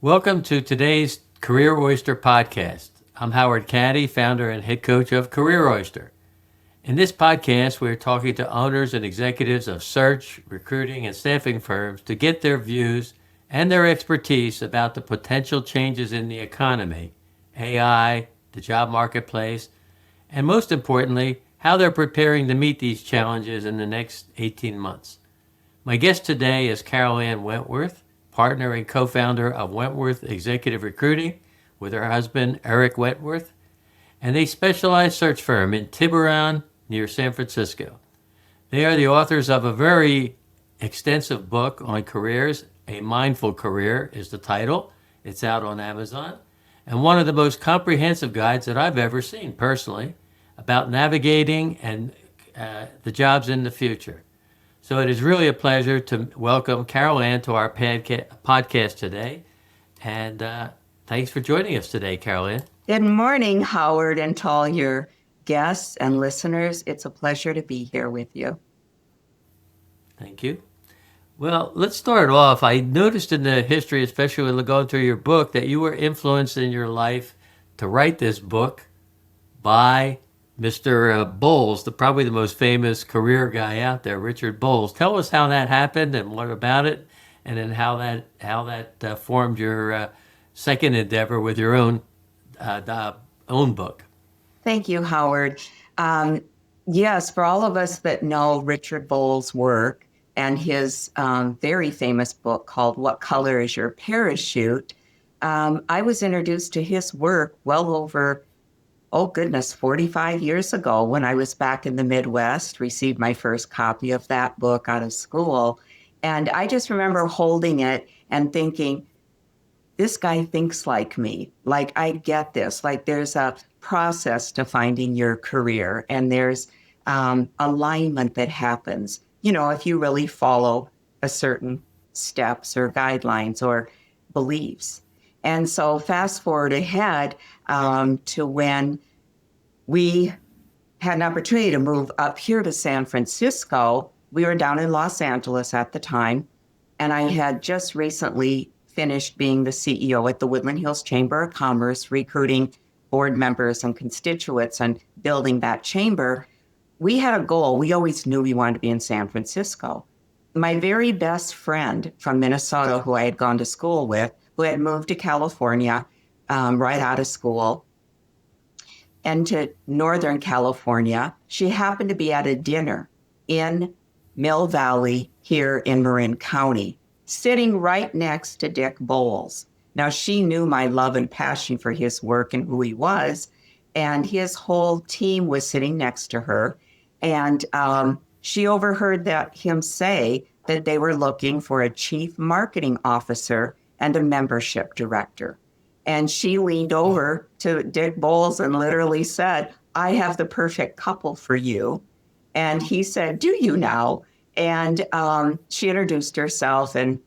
Welcome to today's Career Oyster podcast. I'm Howard Caddy, founder and head coach of Career Oyster. In this podcast, we're talking to owners and executives of search, recruiting, and staffing firms to get their views and their expertise about the potential changes in the economy, AI, the job marketplace, and most importantly, how they're preparing to meet these challenges in the next 18 months. My guest today is Ann Wentworth, partner and co-founder of Wentworth Executive Recruiting with her husband, Eric Wentworth, and a specialized search firm in Tiburon near San Francisco. They are the authors of a very extensive book on careers. A Mindful Career is the title. It's out on Amazon, and one of the most comprehensive guides that I've ever seen personally about navigating and the jobs in the future. So it is really a pleasure to welcome Ann to our podcast today. And thanks for joining us today, Ann. Good morning, Howard, and to all your guests and listeners. It's a pleasure to be here with you. Thank you. Well, let's start off. I noticed in the history, especially when going through your book, that you were influenced in your life to write this book by Mr. Bowles, probably the most famous career guy out there, Richard Bowles. Tell us how that happened and what about it, and then how that formed your second endeavor with your own book. Thank you, Howard. Yes, for all of us that know Richard Bowles' work and his very famous book called What Color is Your Parachute, I was introduced to his work well over 45 years ago when I was back in the Midwest, received my first copy of that book out of school. And I just remember holding it and thinking, this guy thinks like me. Like, I get this. Like, there's a process to finding your career, and there's alignment that happens, if you really follow a certain steps or guidelines or beliefs. And so fast forward ahead to when we had an opportunity to move up here to San Francisco. We were down in Los Angeles at the time, and I had just recently finished being the CEO at the Woodland Hills Chamber of Commerce, recruiting board members and constituents and building that chamber. We had a goal. We always knew we wanted to be in San Francisco. My very best friend from Minnesota, who I had gone to school with, who had moved to California right out of school and to Northern California, she happened to be at a dinner in Mill Valley here in Marin County, sitting right next to Dick Bowles. Now, she knew my love and passion for his work and who he was, and his whole team was sitting next to her. And she overheard him say that they were looking for a chief marketing officer and a membership director. And she leaned over to Dick Bowles and literally said, I have the perfect couple for you. And he said, do you now? And she introduced herself and,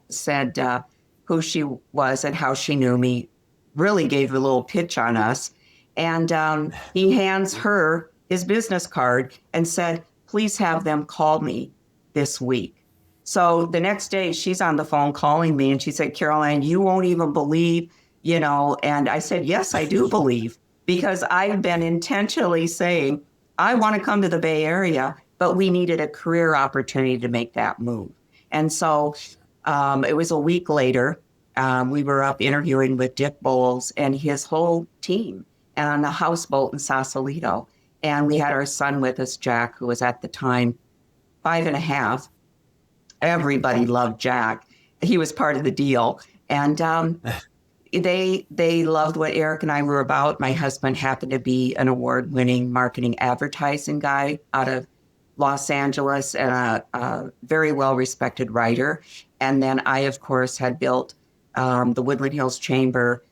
said who she was and how she knew me, really gave a little pitch on us. And he hands her his business card and said, please have them call me this week. So the next day she's on the phone calling me and she said, Ann, you won't even believe, and I said, yes, I do believe, because I've been intentionally saying, I want to come to the Bay Area, but we needed a career opportunity to make that move. And so it was a week later, we were up interviewing with Dick Bowles and his whole team and on a houseboat in Sausalito. And we had our son with us, Jack, who was at the time 5.5. Everybody loved Jack. He was part of the deal. And they loved what Eric and I were about. My husband happened to be an award-winning marketing advertising guy out of Los Angeles and a very well-respected writer. And then I, of course, had built the Woodland Hills Chamber,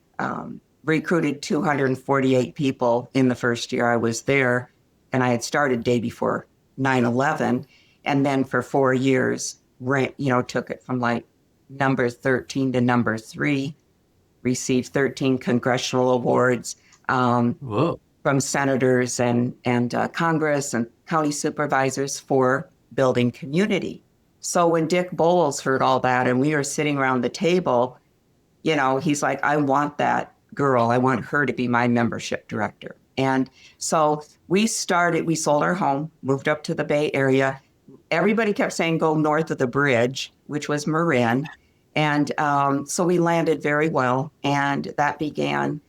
recruited 248 people in the first year I was there. And I had started day before 9/11. And then for 4 years, took it from like number 13 to number 3, received 13 congressional awards from senators and Congress and county supervisors for building community. So when Dick Bowles heard all that and we were sitting around the table, he's like, I want that girl. I want her to be my membership director. And so we sold our home, moved up to the Bay Area. Everybody kept saying, go north of the bridge, which was Marin. And so we landed very well. And that began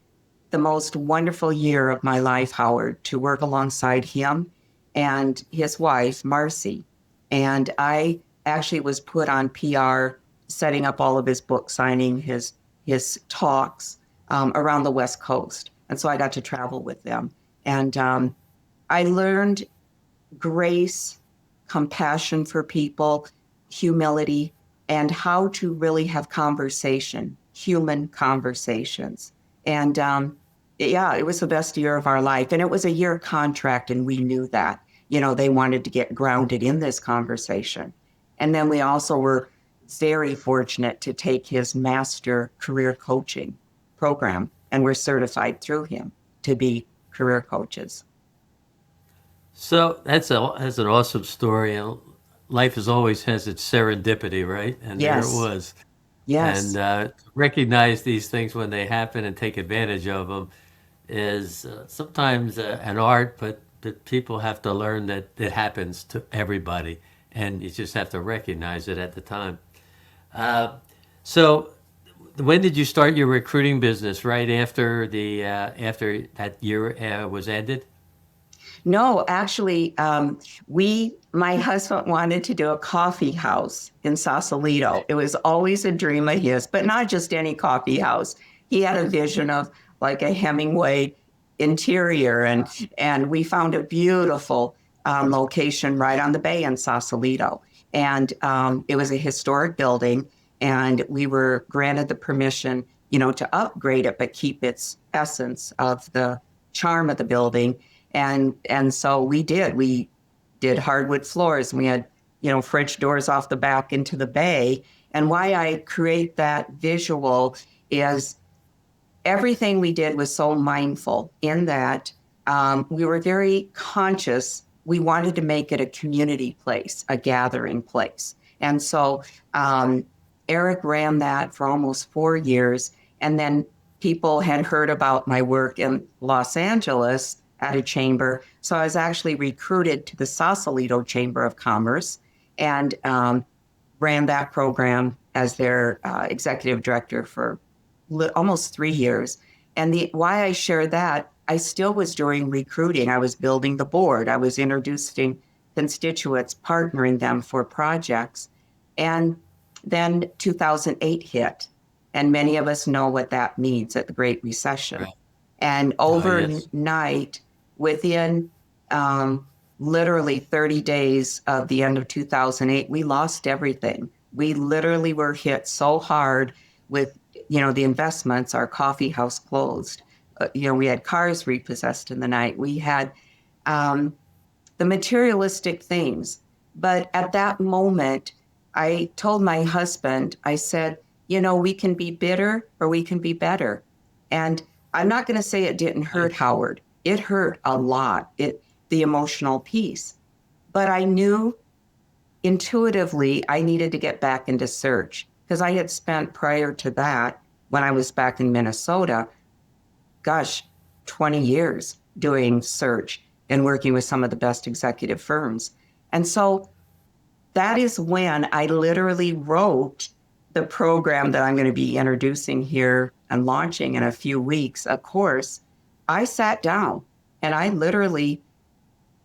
the most wonderful year of my life, Howard, to work alongside him and his wife, Marcy. And I actually was put on PR, setting up all of his book signing, his talks around the West Coast. And so I got to travel with them. And I learned grace, compassion for people, humility, and how to really have conversation, human conversations. And it was the best year of our life. And it was a year contract, and we knew that. They wanted to get grounded in this conversation. And then we also were very fortunate to take his master career coaching program, and we're certified through him to be career coaches. So that's an awesome story. Life always has its serendipity, right? And Yes. there it was. Yes. And recognize these things when they happen and take advantage of them is sometimes an art, but people have to learn that it happens to everybody, and you just have to recognize it at the time. So, when did you start your recruiting business? Right after after that year was ended? No, actually, my husband wanted to do a coffee house in Sausalito. It was always a dream of his, but not just any coffee house. He had a vision of like a Hemingway interior, and we found a beautiful location right on the bay in Sausalito. And it was a historic building, and we were granted the permission, to upgrade it, but keep its essence of the charm of the building. And so we did. We did hardwood floors, and we had, French doors off the back into the bay. And why I create that visual is everything we did was so mindful in that we were very conscious. We wanted to make it a community place, a gathering place. And so Eric ran that for almost 4 years. And then people had heard about my work in Los Angeles at a chamber. So I was actually recruited to the Sausalito Chamber of Commerce and ran that program as their executive director for almost 3 years. And why I share that, I still was doing recruiting. I was building the board. I was introducing constituents, partnering them for projects. And then 2008 hit. And many of us know what that means at the Great Recession. Right. And overnight, within literally 30 days of the end of 2008, we lost everything. We literally were hit so hard with, the investments. Our coffee house closed. We had cars repossessed in the night. We had the materialistic things. But at that moment, I told my husband, I said, we can be bitter or we can be better. And I'm not going to say it didn't hurt, Howard. It hurt a lot, the emotional piece. But I knew intuitively I needed to get back into search because I had spent prior to that, when I was back in Minnesota, 20 years doing search and working with some of the best executive firms. And so that is when I literally wrote the program that I'm going to be introducing here and launching in a few weeks, a course. I sat down and I literally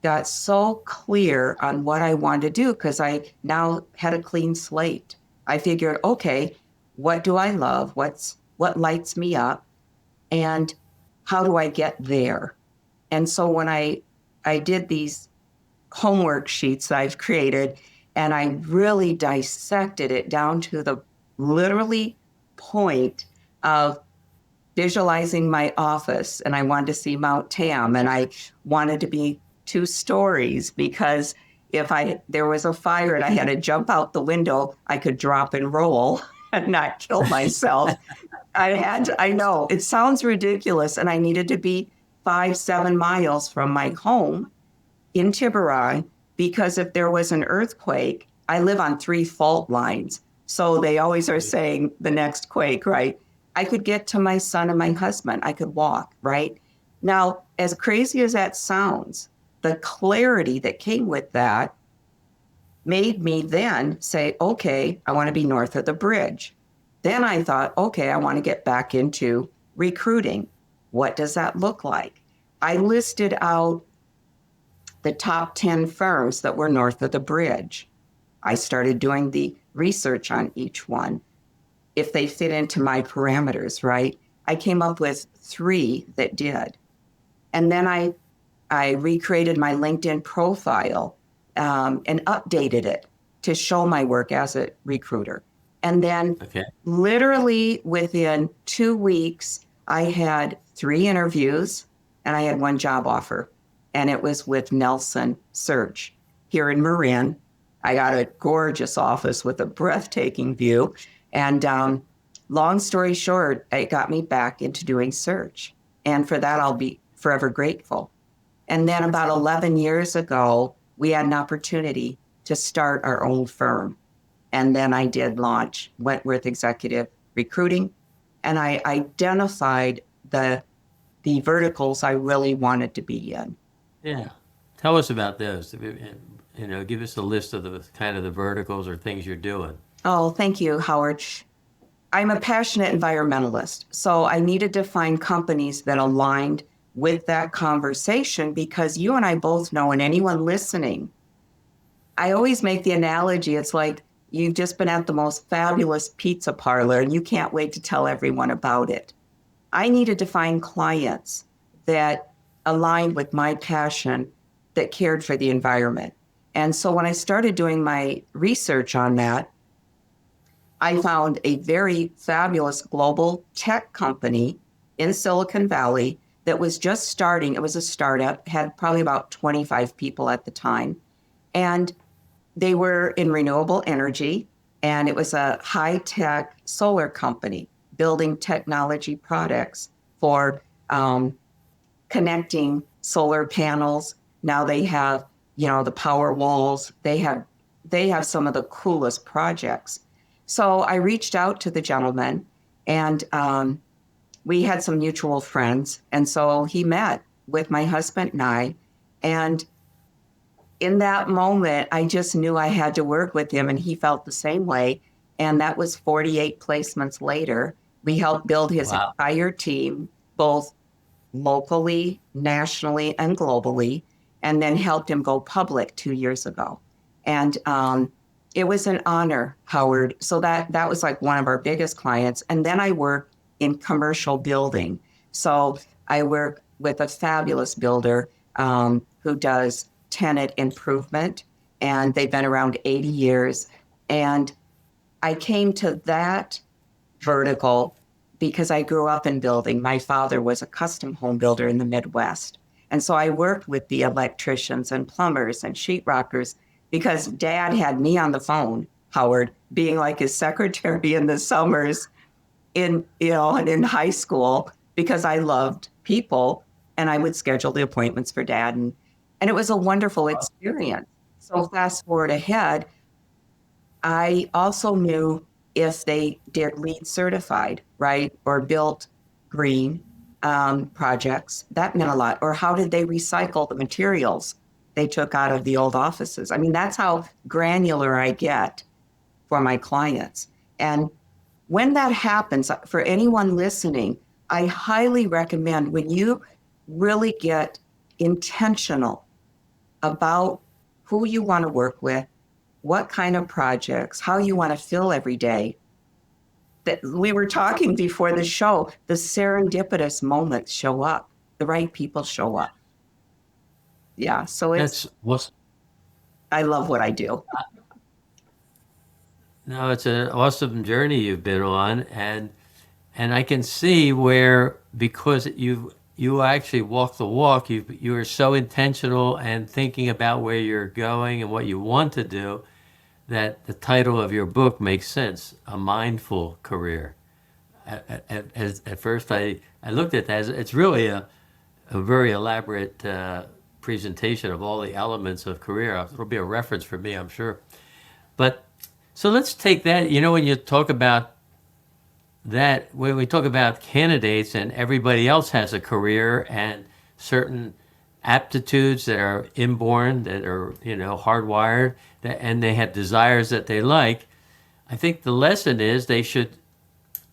got so clear on what I wanted to do because I now had a clean slate. I figured, okay, what do I love? What lights me up? And how do I get there? And so when I did these homework sheets that I've created, and I really dissected it down to the literally point of visualizing my office, and I wanted to see Mount Tam, and I wanted to be 2 stories because if there was a fire and I had to jump out the window, I could drop and roll and not kill myself. I know it sounds ridiculous, and I needed to be 5-7 miles from my home in Tiburon because if there was an earthquake, I live on 3 fault lines. So they always are saying the next quake, right? I could get to my son and my husband. I could walk, right? Now, as crazy as that sounds, the clarity that came with that made me then say, okay, I want to be north of the bridge. Then I thought, okay, I want to get back into recruiting. What does that look like? I listed out the top 10 firms that were north of the bridge. I started doing the research on each one, if they fit into my parameters, right? I came up with 3 that did. And then I recreated my LinkedIn profile and updated it to show my work as a recruiter. And then Okay. literally within 2 weeks, I had 3 interviews and I had 1 job offer. And it was with Nelson Search here in Marin. I got a gorgeous office with a breathtaking view. And long story short, it got me back into doing search. And for that, I'll be forever grateful. And then about 11 years ago, we had an opportunity to start our own firm. And then I did launch Wentworth Executive Recruiting. And I identified the verticals I really wanted to be in. Yeah. Tell us about those. Give us a list of the kind of the verticals or things you're doing. Oh, thank you, Howard. I'm a passionate environmentalist, so I needed to find companies that aligned with that conversation because you and I both know, and anyone listening, I always make the analogy, it's like you've just been at the most fabulous pizza parlor and you can't wait to tell everyone about it. I needed to find clients that aligned with my passion, that cared for the environment. And so when I started doing my research on that, I found a very fabulous global tech company in Silicon Valley that was just starting. It was a startup, had probably about 25 people at the time. And they were in renewable energy, and it was a high-tech solar company building technology products for connecting solar panels. Now they have, the power walls. They have some of the coolest projects. So I reached out to the gentleman, and we had some mutual friends. And so he met with my husband and I. And in that moment, I just knew I had to work with him, and he felt the same way. And that was 48 placements later. We helped build his Wow. entire team, both locally, nationally, and globally, and then helped him go public 2 years ago. And it was an honor, Howard. So that was like one of our biggest clients. And then I work in commercial building. So I work with a fabulous builder who does tenant improvement, and they've been around 80 years. And I came to that vertical because I grew up in building. My father was a custom home builder in the Midwest. And so I worked with the electricians and plumbers and sheetrockers because Dad had me on the phone, Howard, being like his secretary in the summers and in high school, because I loved people and I would schedule the appointments for Dad. And it was a wonderful experience. So fast forward ahead, I also knew if they did LEED certified, right, or built green projects, that meant a lot. Or how did they recycle the materials they took out of the old offices? I mean, that's how granular I get for my clients. And when that happens, for anyone listening, I highly recommend when you really get intentional about who you want to work with, what kind of projects, how you want to feel every day. That we were talking before the show, the serendipitous moments show up, the right people show up. Yeah, so I love what I do. No, it's an awesome journey you've been on, and I can see where, because you actually walk the walk, you are so intentional and thinking about where you're going and what you want to do, that the title of your book makes sense, A Mindful Career. At first, I looked at that as it's really a very elaborate presentation of all the elements of career. It'll be a reference for me, I'm sure. But so let's take that. When you talk about that when we talk about candidates and everybody else has a career and certain aptitudes that are inborn, that are, hardwired, and they have desires that they like, I think the lesson is they should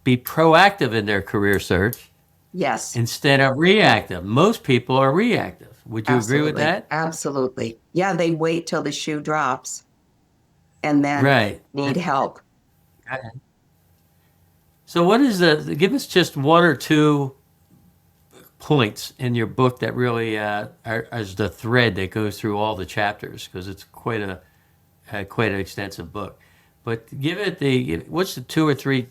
be proactive in their career search Yes, instead of reactive. Most people are reactive. Would you agree with absolutely. that? Absolutely. Yeah, they wait till the shoe drops and then Right. need help. So give us just one or two points in your book that really is the thread that goes through all the chapters, because it's quite an extensive book. But what's the two or three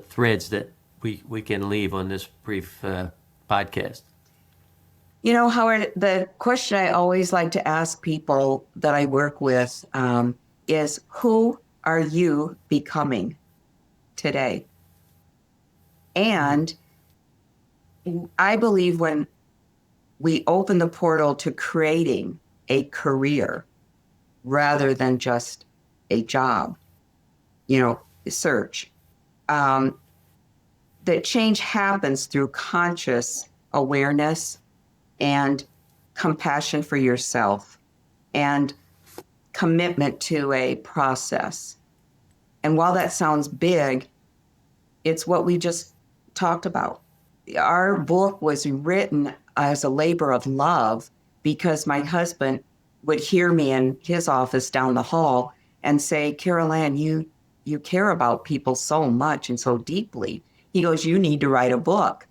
threads that we can leave on this brief podcast? Howard, the question I always like to ask people that I work with is, who are you becoming today? And I believe when we open the portal to creating a career rather than just a job, search, that change happens through conscious awareness and compassion for yourself and commitment to a process. And while that sounds big, it's what we just talked about. Our book was written as a labor of love because my husband would hear me in his office down the hall and say, Carol Ann, you care about people so much and so deeply. He goes, you need to write a book.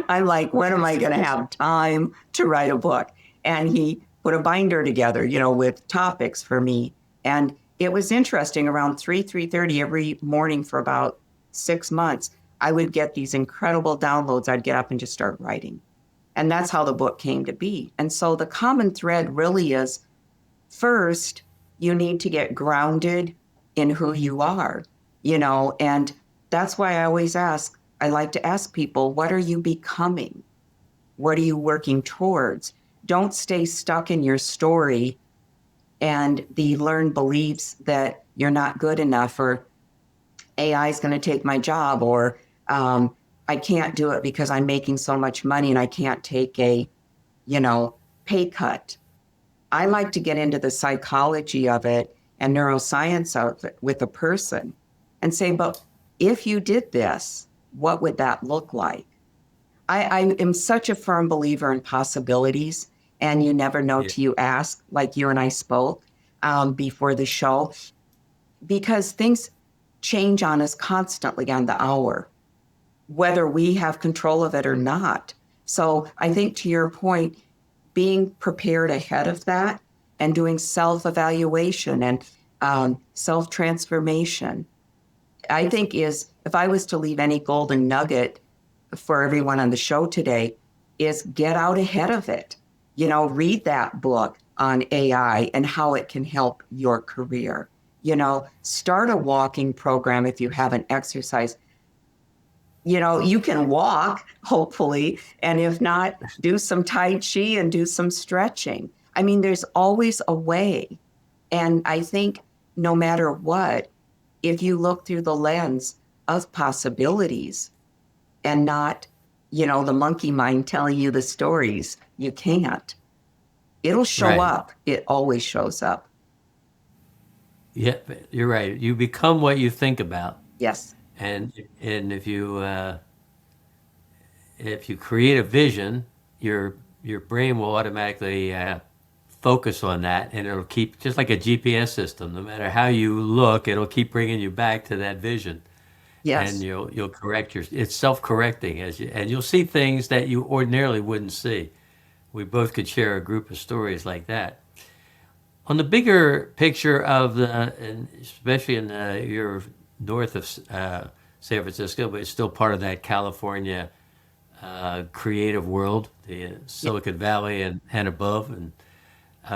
I'm like, when am I going to have time to write a book? And he put a binder together, with topics for me. And it was interesting. Around 3:30 every morning for about 6 months, I would get these incredible downloads. I'd get up and just start writing. And that's how the book came to be. And so the common thread really is, first, you need to get grounded in who you are, and that's why I like to ask people, what are you becoming? What are you working towards? Don't stay stuck in your story and the learned beliefs that you're not good enough, or AI is going to take my job, or I can't do it because I'm making so much money and I can't take a, pay cut. I like to get into the psychology of it and neuroscience of it with a person and say, but if you did this, what would that look like? I am such a firm believer in possibilities, and you never know Yeah. till you ask, like you and I spoke before the show, because things change on us constantly on the hour, whether we have control of it or not. So I think, to your point, being prepared ahead of that and doing self-evaluation and self-transformation, I think if I was to leave any golden nugget for everyone on the show today, is get out ahead of it. Read that book on AI and how it can help your career. Start a walking program if you haven't exercised. You can walk, hopefully, and if not, do some Tai Chi and do some stretching. I mean, there's always a way. And I think no matter what, if you look through the lens of possibilities and not, the monkey mind telling you the stories, you can't. It'll show Right. up. It always shows up. Yeah, you're right. You become what you think about. Yes. And if you create a vision, your brain will automatically focus on that, and it'll keep, just like a GPS system. No matter how you look, it'll keep bringing you back to that vision, and Yes. you'll correct it's self-correcting and you'll see things that you ordinarily wouldn't see. We both could share a group of stories like that. On the bigger picture and especially in you're north of San Francisco, but it's still part of that California creative world, the Yeah. Silicon Valley and above, and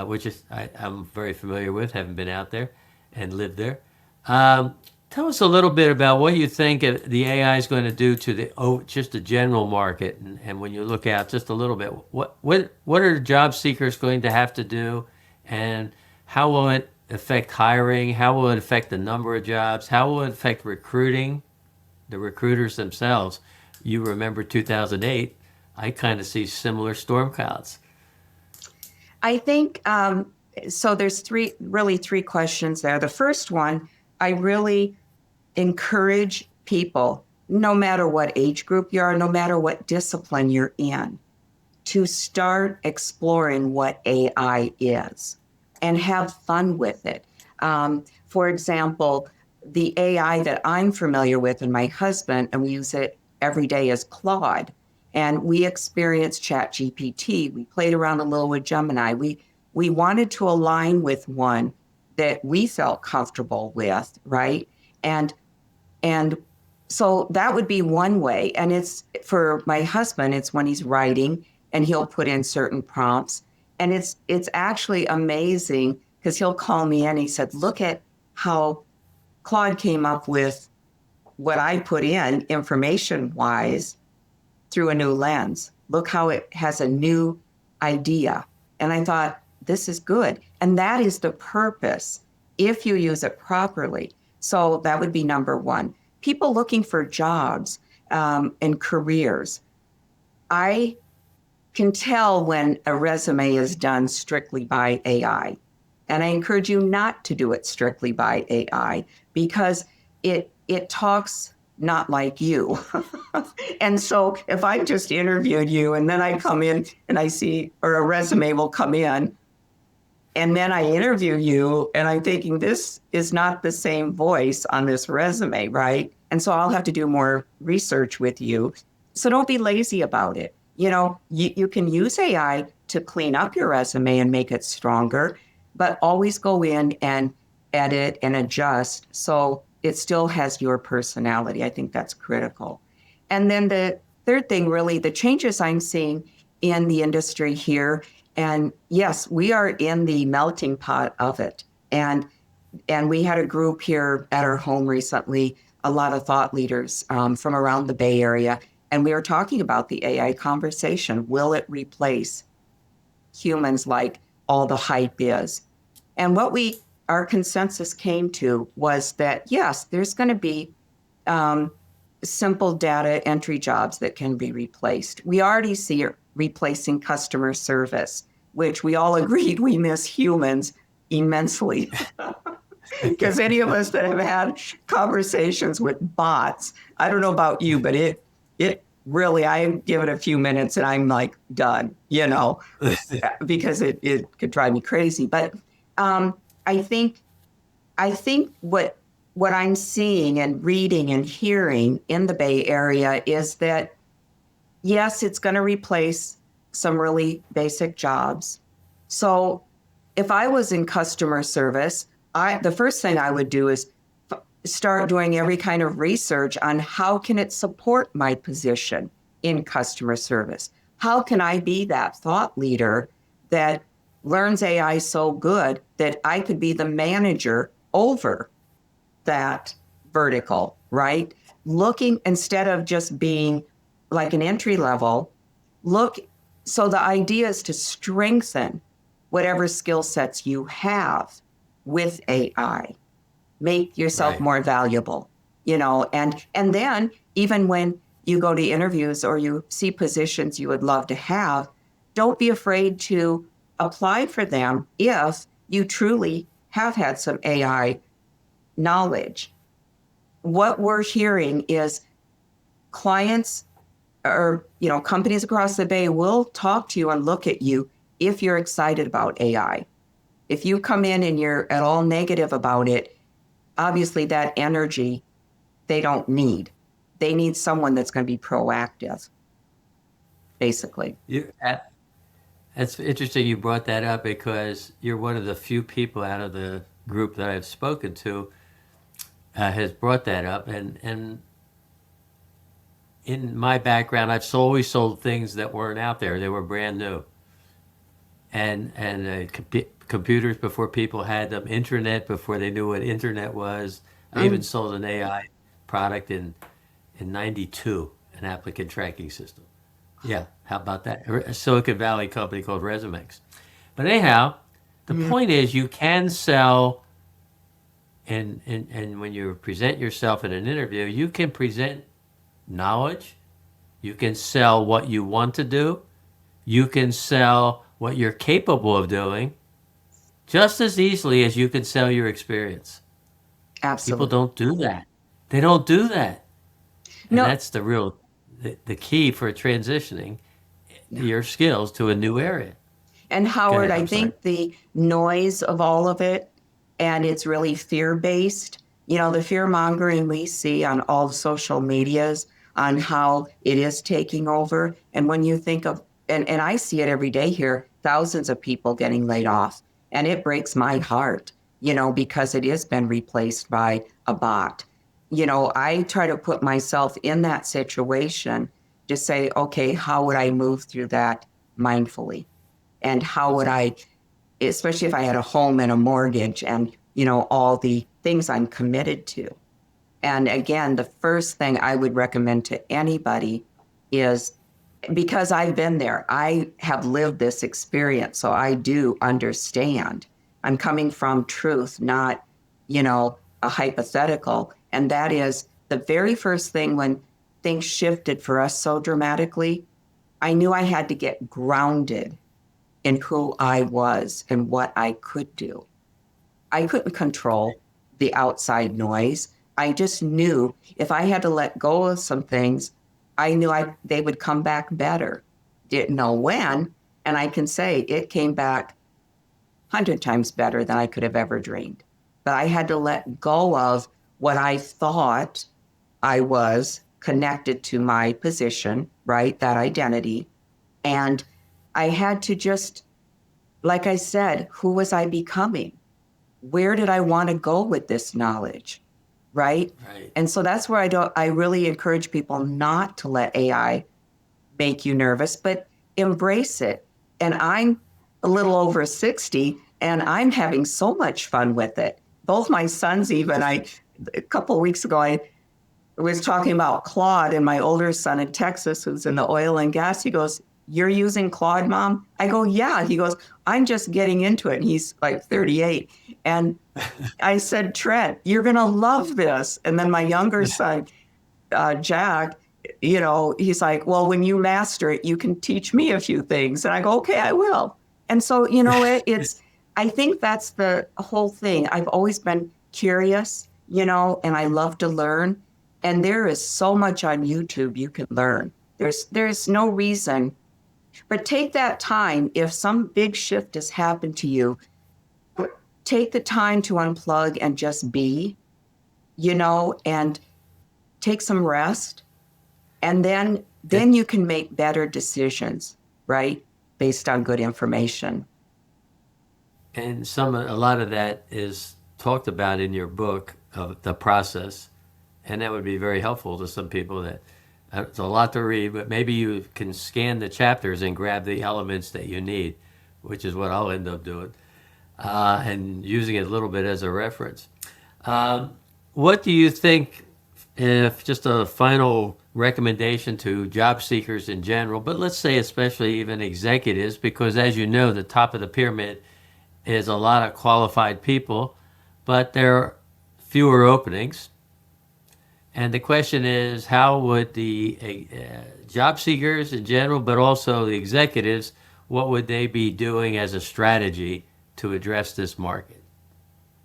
which I'm very familiar with, having been out there and lived there. Tell us a little bit about what you think the AI is going to do to just the general market, and when you look out just a little bit, what are job seekers going to have to do, and how will it affect hiring? How will it affect the number of jobs? How will it affect recruiting? the recruiters themselves. You remember 2008, I kind of see similar storm clouds. I think so. There's three questions there. The first one, I really encourage people, no matter what age group you are, no matter what discipline you're in, to start exploring what AI is and have fun with it. For example, the AI that I'm familiar with and my husband, and we use it every day, is Claude. And we experienced ChatGPT. We played around a little with Gemini. We wanted to align with one that we felt comfortable with, right? And so that would be one way. And it's for my husband, it's when he's writing and he'll put in certain prompts. And it's actually amazing because he'll call me in. He said, look at how Claude came up with what I put in information wise through a new lens. Look how it has a new idea. And I thought, this is good. And that is the purpose if you use it properly. So that would be number one. People looking for jobs and careers. I can tell when a resume is done strictly by AI. And I encourage you not to do it strictly by AI because it talks not like you. And so if I just interviewed you and then I come in and I see, or a resume will come in, and then I interview you and I'm thinking, this is not the same voice on this resume, right? And so I'll have to do more research with you. So don't be lazy about it. You know, you can use AI to clean up your resume and make it stronger, but always go in and edit and adjust so it still has your personality. I think that's critical. And then the third thing, really, the changes I'm seeing in the industry here, and yes, we are in the melting pot of it. And we had a group here at our home recently, a lot of thought leaders from around the Bay Area, and we were talking about the AI conversation. Will it replace humans like all the hype is? And what our consensus came to was that, yes, there's going to be simple data entry jobs that can be replaced. We already see it replacing customer service, which we all agreed we miss humans immensely. Because any of us that have had conversations with bots, I don't know about you, but it really, I give it a few minutes and I'm like done, because it could drive me crazy. But I think what I'm seeing and reading and hearing in the Bay Area is that, yes, it's going to replace some really basic jobs. So if I was in customer service, the first thing I would do is start doing every kind of research on how can it support my position in customer service? How can I be that thought leader that learns AI so good that I could be the manager over that vertical, right? Looking, instead of just being like an entry level, so the idea is to strengthen whatever skill sets you have with AI. Make yourself more valuable, and then even when you go to interviews or you see positions you would love to have, don't be afraid to apply for them if you truly have had some AI knowledge. What we're hearing is clients or companies across the Bay will talk to you and look at you if you're excited about AI. If you come in and you're at all negative about it, obviously that energy they don't need. They need someone that's going to be proactive, basically. That's interesting you brought that up because you're one of the few people out of the group that I've spoken to has brought that up. And in my background, I've always sold things that weren't out there. They were brand new. And computers before people had them, internet before they knew what internet was. I even sold an AI product in 92, an applicant tracking system. Yeah, how about that? A Silicon Valley company called Resumex. But anyhow, the point is you can sell And when you present yourself in an interview, you can present knowledge, you can sell what you want to do, you can sell what you're capable of doing just as easily as you can sell your experience. People Absolutely. don't do that. They don't do that. And No, that's the key for transitioning no. your skills to a new area. And Go Howard, ahead. I I'm sorry. think the noise of all of it, and it's really fear based, the fear mongering we see on all the social medias on how it is taking over. And when you think of, and I see it every day here, thousands of people getting laid off. And it breaks my heart, because it has been replaced by a bot. I try to put myself in that situation to say, okay, how would I move through that mindfully? And how would I, especially if I had a home and a mortgage and, all the things I'm committed to. And again, the first thing I would recommend to anybody is, because I've been there, I have lived this experience, so I do understand. I'm coming from truth, not, a hypothetical. And that is the very first thing when things shifted for us so dramatically, I knew I had to get grounded in who I was and what I could do. I couldn't control the outside noise. I just knew if I had to let go of some things, I knew they would come back better. Didn't know when, and I can say it came back 100 times better than I could have ever dreamed. But I had to let go of what I thought I was connected to my position, right? That identity. And I had to just, like I said, who was I becoming? Where did I want to go with this knowledge? Right. Right. And so that's where I really encourage people not to let AI make you nervous, but embrace it. And I'm a little over 60 and I'm having so much fun with it. Both my sons, even a couple of weeks ago, I was talking about Claude, and my older son in Texas, who's in the oil and gas, he goes, "You're using Claude, Mom?" I go, "Yeah." He goes, "I'm just getting into it." And he's like 38. And I said, "Trent, you're going to love this." And then my younger son, Jack, he's like, "Well, when you master it, you can teach me a few things." And I go, "Okay, I will." And so, I think that's the whole thing. I've always been curious, and I love to learn. And there is so much on YouTube you can learn. There's no reason, but take that time. If some big shift has happened to you, take the time to unplug and just be, and take some rest. And then you can make better decisions, right? Based on good information. And a lot of that is talked about in your book of the process, and that would be very helpful to some people. That it's a lot to read, but maybe you can scan the chapters and grab the elements that you need, which is what I'll end up doing, and using it a little bit as a reference. What do you think? If just a final recommendation to job seekers in general, but let's say especially even executives, because as you know, the top of the pyramid is a lot of qualified people, but there are fewer openings. And the question is, how would the job seekers in general, but also the executives, what would they be doing as a strategy to address this market?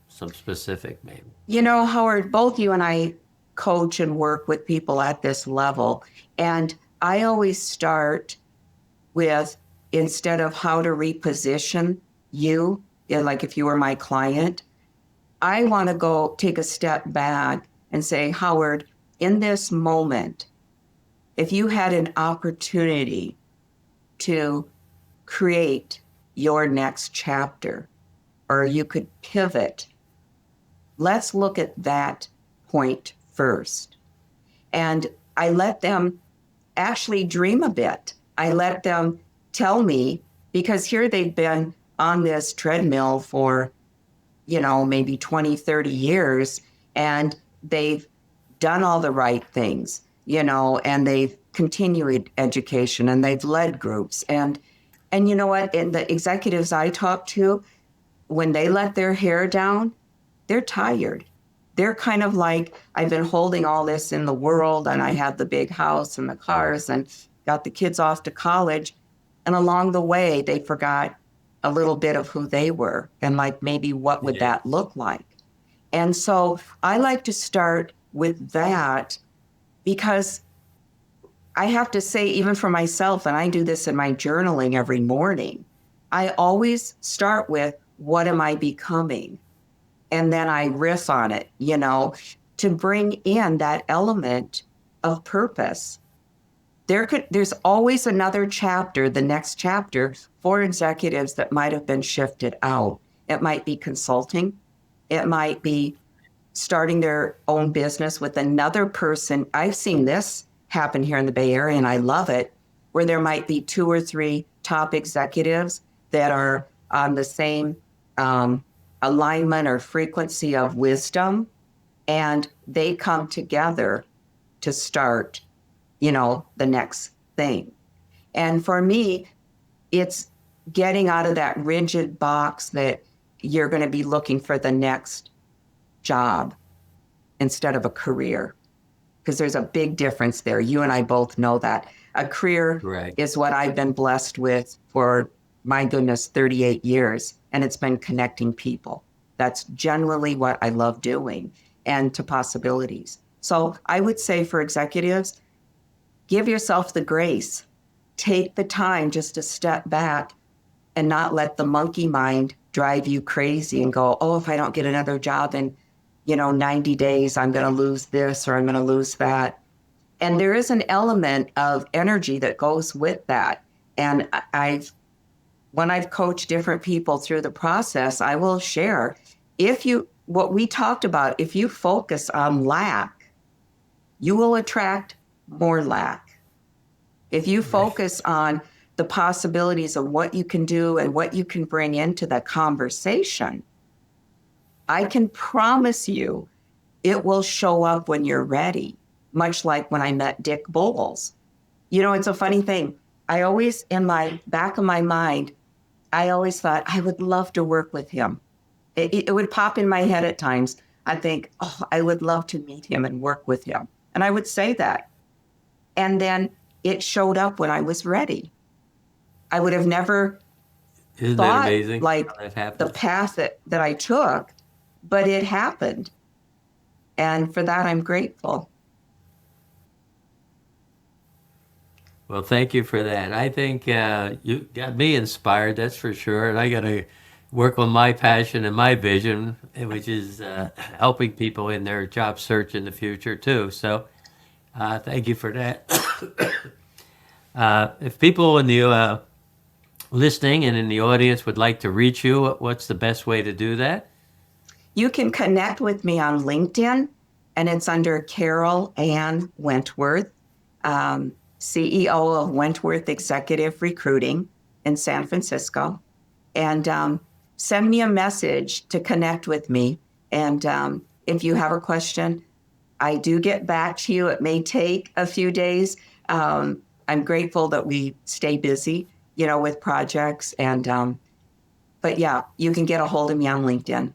Some specific, maybe. Howard, both you and I coach and work with people at this level. And I always start with, instead of how to reposition you, like if you were my client, I want to go take a step back and say, Howard, in this moment, if you had an opportunity to create your next chapter, or you could pivot, let's look at that point first. And I let them actually dream a bit. I let them tell me, because here they've been on this treadmill for, maybe 20, 30 years, and they've done all the right things, and they've continued education and they've led groups. And you know what? And the executives I talk to, when they let their hair down, they're tired. They're kind of like, I've been holding all this in the world, and I have the big house and the cars and got the kids off to college. And along the way, they forgot a little bit of who they were and like maybe what would Yeah. that look like. And so I like to start with that because I have to say, even for myself, and I do this in my journaling every morning, I always start with, what am I becoming? And then I riff on it, to bring in that element of purpose. There's always another chapter, the next chapter for executives that might have been shifted out. It might be consulting. It might be starting their own business with another person. I've seen this happen here in the Bay Area, and I love it, where there might be 2 or 3 top executives that are on the same alignment or frequency of wisdom, and they come together to start, the next thing. And for me, it's getting out of that rigid box that you're going to be looking for the next job instead of a career, because there's a big difference there. You and I both know that. A career Right. is what I've been blessed with for, my goodness, 38 years, and it's been connecting people. That's generally what I love doing, and to possibilities. So I would say for executives, give yourself the grace. Take the time just to step back and not let the monkey mind drive you crazy and go, oh, if I don't get another job in 90 days, I'm going to lose this or I'm going to lose that. And there is an element of energy that goes with that. And when I've coached different people through the process, I will share, what we talked about, if you focus on lack, you will attract more lack. If you focus on the possibilities of what you can do and what you can bring into the conversation, I can promise you it will show up when you're ready, much like when I met Dick Bowles. It's a funny thing. I always, in my back of my mind, I always thought I would love to work with him. It would pop in my head at times. I think, oh, I would love to meet him and work with him. And I would say that. And then it showed up when I was ready. I would have never Isn't that thought amazing? like how that the happens? path that I took, but it happened. And for that, I'm grateful. Well, thank you for that. I think you got me inspired, that's for sure. And I got to work on my passion and my vision, which is helping people in their job search in the future, too. So thank you for that. If people in the listening and in the audience would like to reach you, what's the best way to do that? You can connect with me on LinkedIn, and it's under Carol Ann Wentworth, CEO of Wentworth Executive Recruiting in San Francisco. And send me a message to connect with me. And if you have a question, I do get back to you. It may take a few days. I'm grateful that we stay busy, with projects. But yeah, you can get a hold of me on LinkedIn.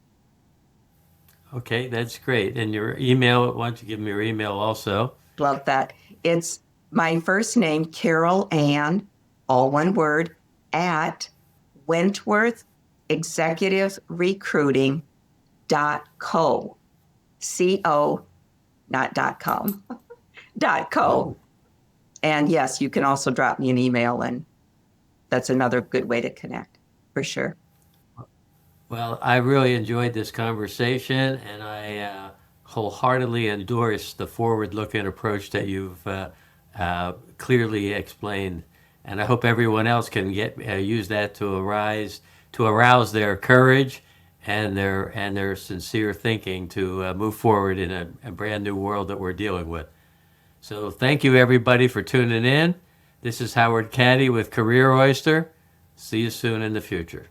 Okay, that's great. And your email, why don't you give me your email also? Love that. It's my first name, Carol Ann, all one word, at Wentworth Executive Recruiting .co. C-O, not .com, .co. And yes, you can also drop me an email, and that's another good way to connect, for sure. Well, I really enjoyed this conversation, and I wholeheartedly endorse the forward-looking approach that you've clearly explained. And I hope everyone else can use that to arouse their courage and their sincere thinking to move forward in a brand new world that we're dealing with. So thank you, everybody, for tuning in. This is Howard Caddy with Career Oyster. See you soon in the future.